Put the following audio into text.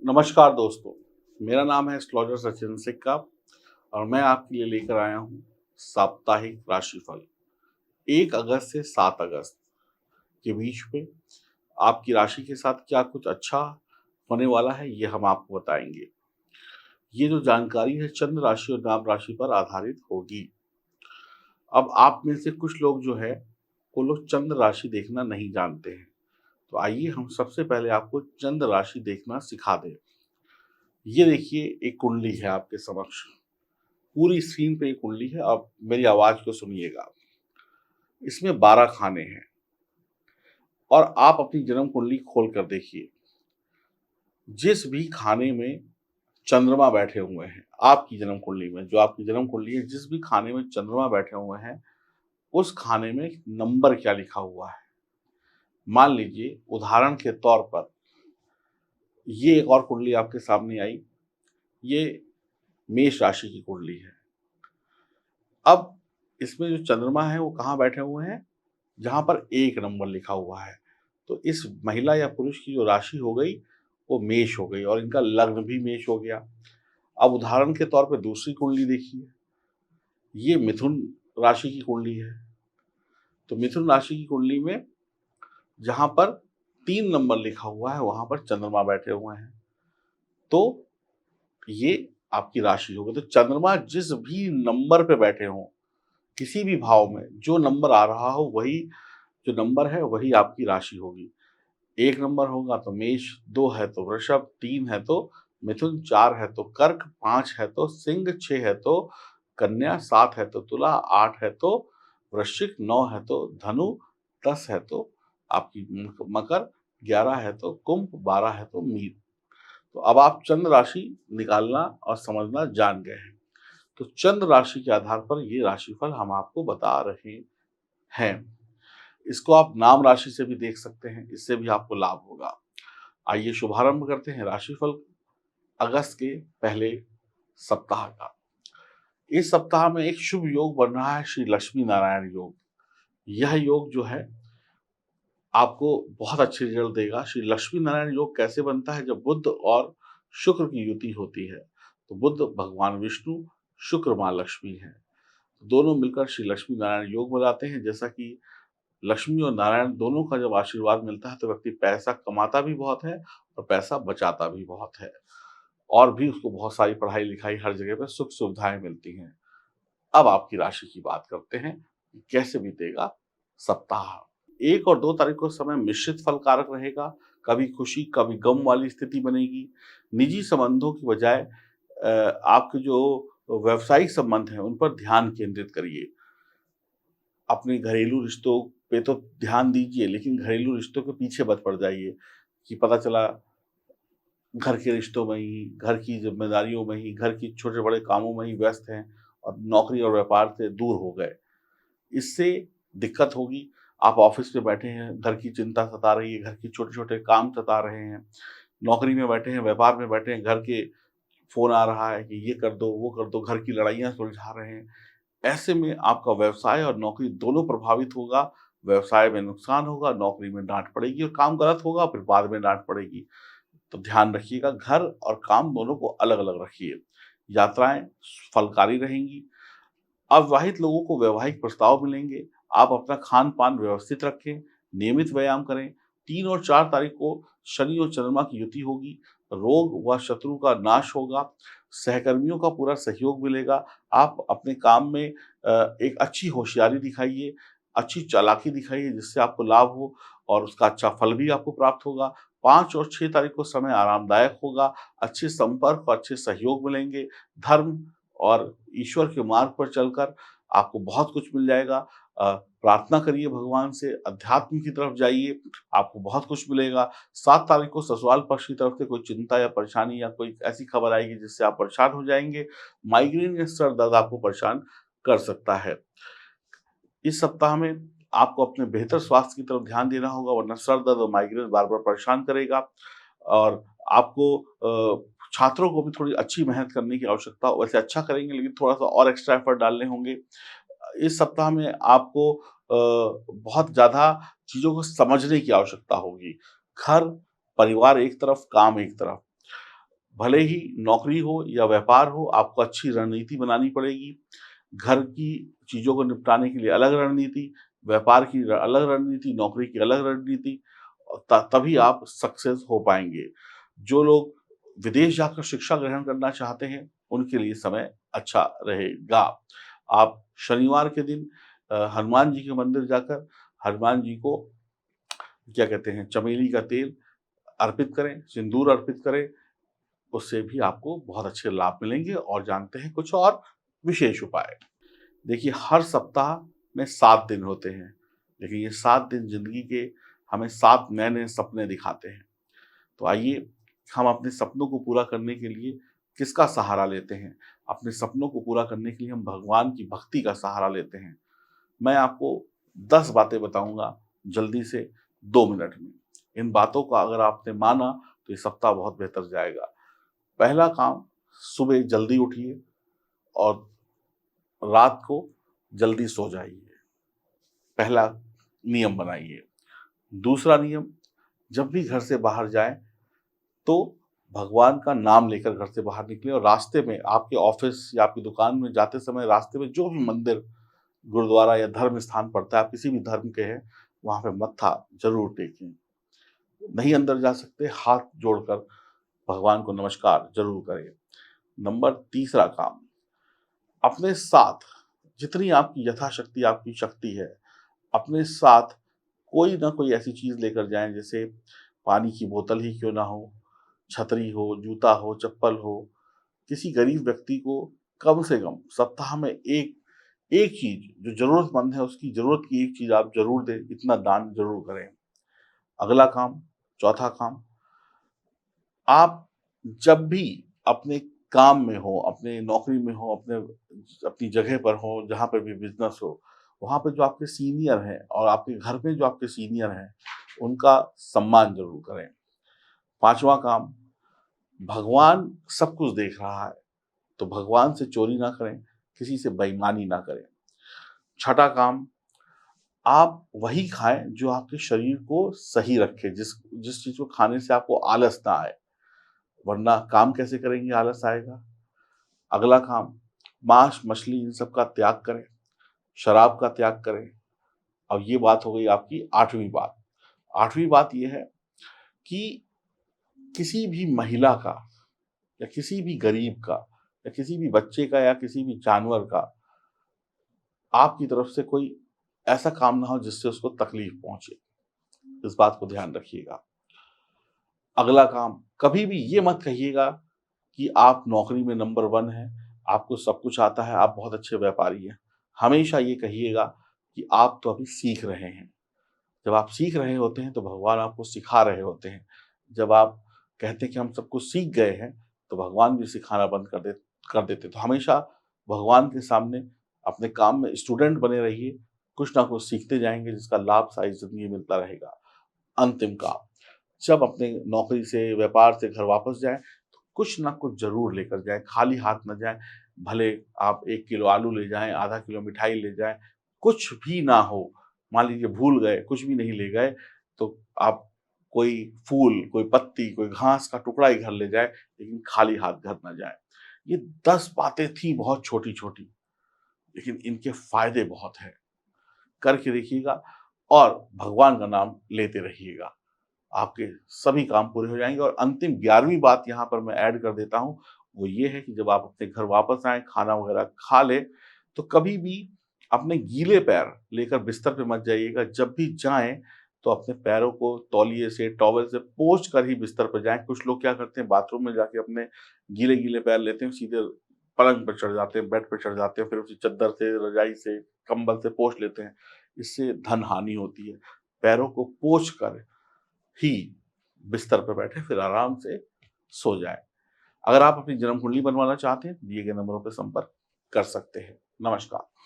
नमस्कार दोस्तों, मेरा नाम है एस्ट्रोलॉजर सचिन सिक्का और मैं आपके लिए लेकर आया हूँ साप्ताहिक राशिफल 1 अगस्त से 7 अगस्त के बीच में आपकी राशि के साथ क्या कुछ अच्छा होने वाला है, ये हम आपको बताएंगे। ये जो जानकारी है चंद्र राशि और नाम राशि पर आधारित होगी। अब आप में से कुछ लोग जो है वो लोग चंद्र राशि देखना नहीं जानते हैं, तो आइए हम सबसे पहले आपको चंद्र राशि देखना सिखा दें। ये देखिए एक कुंडली है आपके समक्ष, पूरी स्क्रीन पे ये कुंडली है। आप मेरी आवाज को सुनिएगा। इसमें 12 खाने हैं और आप अपनी जन्म कुंडली खोल कर देखिए। जिस भी खाने में चंद्रमा बैठे हुए हैं, आपकी जन्म कुंडली में जो आपकी जन्म कुंडली है, जिस भी खाने में चंद्रमा बैठे हुए हैं, उस खाने में नंबर क्या लिखा हुआ है। मान लीजिए उदाहरण के तौर पर ये एक और कुंडली आपके सामने आई। ये मेष राशि की कुंडली है। अब इसमें जो चंद्रमा है वो कहाँ बैठे हुए हैं? जहाँ पर 1 नंबर लिखा हुआ है। तो इस महिला या पुरुष की जो राशि हो गई, वो मेष हो गई और इनका लग्न भी मेष हो गया। अब उदाहरण के तौर पे दूसरी कुंडली देखिए, ये मिथुन राशि की कुंडली है। तो मिथुन राशि की कुंडली में जहाँ पर 3 नंबर लिखा हुआ है, वहाँ पर चंद्रमा बैठे हुए हैं। तो ये आपकी राशि हो गई। तो चंद्रमा जिस भी नंबर पे बैठे हों, किसी भी भाव में जो नंबर आ रहा हो, वही जो नंबर है, वही आपकी राशि होगी। 1 नंबर होगा तो मेष, 2 है तो वृषभ, 3 है तो मिथुन, 4 है तो कर्क, 5 है तो सिंह, 6 है तो कन्या, 7 है तो तुला, 8 है तो वृश्चिक, 9 है तो धनु, 10 है तो आपकी मकर, 11 है तो कुंभ, 12 है तो मीन। तो अब आप चंद्र राशि निकालना और समझना जान गए हैं। तो चंद्र राशि के आधार पर ये राशिफल हम आपको बता रहे हैं। इसको आप नाम राशि से भी देख सकते हैं, इससे भी आपको लाभ होगा। आइए शुभारंभ करते हैं राशिफल अगस्त के पहले सप्ताह का। इस सप्ताह में एक शुभ योग बन रहा है, श्री लक्ष्मी नारायण योग। यह योग जो है आपको बहुत अच्छे रिजल्ट देगा। श्री लक्ष्मी नारायण योग कैसे बनता है? जब बुध और शुक्र की युति होती है। तो बुध भगवान विष्णु, शुक्र माँ लक्ष्मी है, दोनों मिलकर श्री लक्ष्मी नारायण योग बनाते हैं। जैसा कि लक्ष्मी और नारायण दोनों का जब आशीर्वाद मिलता है तो व्यक्ति पैसा कमाता भी बहुत है और पैसा बचाता भी बहुत है, और भी उसको बहुत सारी पढ़ाई लिखाई हर जगह पे सुख सुविधाएं मिलती हैं। अब आपकी राशि की बात करते हैं कि कैसे बीतेगा सप्ताह। 1 और 2 तारीख को समय मिश्रित फल कारक रहेगा। कभी खुशी कभी गम वाली स्थिति बनेगी। निजी संबंधों की बजाय आपके जो व्यावसायिक संबंध हैं उन पर ध्यान केंद्रित करिए। अपने घरेलू रिश्तों पे तो ध्यान दीजिए, लेकिन घरेलू रिश्तों के पीछे मत पड़ जाइए कि पता चला घर के रिश्तों में ही, घर की ज़िम्मेदारियों में ही, घर की छोटे-बड़े कामों में ही व्यस्त हैं और नौकरी और व्यापार से दूर हो गए। इससे दिक्कत होगी। आप ऑफ़िस में बैठे हैं, घर की चिंता सता रही है, घर के छोटे-छोटे काम सता रहे हैं। नौकरी में बैठे हैं, व्यापार में बैठे हैं, घर के फ़ोन आ रहा है कि ये कर दो, वो कर दो, घर की लड़ाइयाँ सुलझा रहे हैं। ऐसे में आपका व्यवसाय और नौकरी दोनों प्रभावित होगा। व्यवसाय में नुकसान होगा, नौकरी में डाँट पड़ेगी और काम गलत होगा, फिर बाद में डाँट पड़ेगी। तो ध्यान रखिएगा, घर और काम दोनों को अलग-अलग रखिए। यात्राएँ फलकारी रहेंगी। अविवाहित लोगों को वैवाहिक प्रस्ताव मिलेंगे। आप अपना खान-पान व्यवस्थित रखें, नियमित व्यायाम करें। 3 और 4 तारीख को शनि और चंद्रमा की युति होगी। रोग व शत्रु का नाश होगा। सहकर्मियों का पूरा सहयोग मिलेगा। आप अपने काम में एक अच्छी होशियारी दिखाइए, अच्छी चालाकी दिखाइए जिससे आपको लाभ हो और उसका अच्छा फल भी आपको प्राप्त होगा। 5 और 6 तारीख को समय आरामदायक होगा। अच्छे संपर्क और अच्छे सहयोग मिलेंगे। धर्म और ईश्वर के मार्ग पर चलकर आपको बहुत कुछ मिल जाएगा। प्रार्थना करिए भगवान से, अध्यात्म की तरफ जाइए, आपको बहुत कुछ मिलेगा। 7 तारीख को ससुराल पक्ष की तरफ से कोई चिंता या परेशानी या कोई ऐसी खबर आएगी जिससे आप परेशान हो जाएँगे। माइग्रेन या सर दर्द आपको परेशान कर सकता है। इस सप्ताह में आपको अपने बेहतर स्वास्थ्य की तरफ ध्यान देना होगा, वरना सर दर्द और माइग्रेन बार-बार परेशान करेगा और आपको छात्रों को भी थोड़ी अच्छी मेहनत करने की आवश्यकता हो। वैसे अच्छा करेंगे लेकिन थोड़ा-सा और एक्स्ट्रा एफर्ट डालने होंगे। इस सप्ताह में आपको बहुत ज़्यादा चीज़ों को समझने की आवश्यकता होगी। घर, परिवार एक तरफ, काम एक तरफ। भले ही नौकरी हो या व्यापार हो, आपको अच्छी रणनीति बनानी पड़ेगी। घर की चीज़ों को निपटाने के लिए अलग रणनीति, व्यापार की अलग रणनीति, नौकरी की अलग रणनीति, तभी आप सक्सेस हो पाएँगे। जो लोग विदेश जाकर शिक्षा ग्रहण करना चाहते हैं, उनके लिए समय अच्छा रहेगा। आप शनिवार के दिन हनुमान जी के मंदिर जाकर हनुमान जी को क्या कहते हैं, चमेली का तेल अर्पित करें, सिंदूर अर्पित करें, उससे भी आपको बहुत अच्छे लाभ मिलेंगे। और जानते हैं कुछ और विशेष उपाय। देखिए, हर सप्ताह में 7 दिन होते हैं, लेकिन ये 7 दिन ज़िंदगी के हमें 7 नए-नए सपने दिखाते हैं। तो आइए, हम अपने सपनों को पूरा करने के लिए किसका सहारा लेते हैं? अपने सपनों को पूरा करने के लिए हम भगवान की भक्ति का सहारा लेते हैं। मैं आपको 10 बातें बताऊँगा जल्दी से 2 मिनट में। इन बातों का अगर आपने माना तो ये सप्ताह बहुत बेहतर जाएगा। पहला काम, सुबह जल्दी उठिए और रात को जल्दी सो जाइए। पहला नियम बनाइए। दूसरा नियम, जब भी घर से बाहर जाएँ तो भगवान का नाम लेकर घर से बाहर निकलें और रास्ते में आपके ऑफ़िस या आपकी दुकान में जाते समय रास्ते में जो भी मंदिर, गुरुद्वारा या धर्म स्थान पड़ता है, आप किसी भी धर्म के हैं, वहाँ पे मत्था ज़रूर टेकें। नहीं अंदर जा सकते, हाथ जोड़कर भगवान को नमस्कार ज़रूर करें। नंबर तीसरा काम, अपने साथ जितनी आपकी यथाशक्ति आपकी शक्ति है, अपने साथ कोई ना कोई ऐसी चीज़ लेकर जाएँ, जैसे पानी की बोतल ही क्यों ना हो, छतरी हो, जूता हो, चप्पल हो। किसी गरीब व्यक्ति को कम से कम सप्ताह में एक चीज़, जो ज़रूरतमंद है उसकी ज़रूरत की एक चीज़ आप ज़रूर दें, इतना दान ज़रूर करें। अगला काम, चौथा काम, आप जब भी अपने काम में हो, अपने नौकरी में हो, अपनी जगह पर हो, जहाँ पे भी बिज़नेस हो, वहाँ पे जो आपके सीनियर हैं और आपके घर में जो आपके सीनियर हैं, उनका सम्मान ज़रूर करें। 5वां काम, भगवान सब कुछ देख रहा है, तो भगवान से चोरी ना करें, किसी से बेईमानी ना करें। छठा काम, आप वही खाएँ जो आपके शरीर को सही रखे, जिस जिस चीज़ को खाने से आपको आलस ना आए, वरना काम कैसे करेंगे, आलस आएगा। अगला काम, मांस, मछली इन सब का त्याग करें, शराब का त्याग करें। अब ये बात हो गई आपकी 8वीं बात। 8वीं बात ये है कि किसी भी महिला का या किसी भी गरीब का या किसी भी बच्चे का या किसी भी जानवर का आपकी तरफ से कोई ऐसा काम ना हो जिससे उसको तकलीफ पहुंचे। इस बात को ध्यान रखिएगा। अगला काम, कभी भी ये मत कहिएगा कि आप नौकरी में नंबर 1 हैं, आपको सब कुछ आता है, आप बहुत अच्छे व्यापारी हैं। हमेशा ये कहिएगा कि आप तो अभी सीख रहे हैं। जब आप सीख रहे होते हैं तो भगवान आपको सिखा रहे होते हैं। जब आप कहते हैं कि हम सब कुछ सीख गए हैं, तो भगवान भी सिखाना बंद कर देते। तो हमेशा भगवान के सामने अपने काम में स्टूडेंट बने रहिए, कुछ ना कुछ सीखते जाएँगे जिसका लाभ सारी ज़िंदगी मिलता रहेगा। अंतिम काम, जब अपने नौकरी से, व्यापार से घर वापस जाएँ, तो कुछ ना कुछ ज़रूर लेकर जाएँ, खाली हाथ ना जाएँ। भले आप 1 किलो आलू ले जाएँ, आधा किलो मिठाई ले जाएँ, कुछ भी ना हो, मान लीजिए भूल गए, कुछ भी नहीं ले गए, तो आप कोई फूल, कोई पत्ती, कोई घास का टुकड़ा ही घर ले जाएँ, लेकिन खाली हाथ घर ना जाएँ। ये 10 बातें थी बहुत छोटी-छोटी, लेकिन इनके फ़ायदे बहुत हैं। करके देखिएगा और भगवान का नाम लेते रहिएगा। आपके सभी काम पूरे हो जाएँगे। और अंतिम 11वीं बात यहाँ पर मैं ऐड कर देता हूँ, वो ये है कि जब आप अपने घर वापस आएँ, खाना वगैरह खा लें, तो कभी भी अपने गीले पैर लेकर बिस्तर पे मत जाइएगा। जब भी जाएँ, तो अपने पैरों को तौलिए से, टॉवल से पोंछ कर ही बिस्तर पर जाएँ। कुछ लोग क्या करते हैं, बाथरूम में जाके अपने गीले-गीले पैर लेते हैं, सीधे पलंग पे चढ़ जाते हैं, बेड पे चढ़ जाते हैं, फिर उसी चद्दर से, रज़ाई से, कंबल से पोंछ लेते हैं। इससे धन हानि होती है। पैरों को पोंछ कर ही बिस्तर पर बैठे फिर आराम से सो जाएँ। अगर आप अपनी जन्म कुंडली बनवाना चाहते हैं, दिए गए नंबरों पे संपर्क कर सकते हैं। नमस्कार।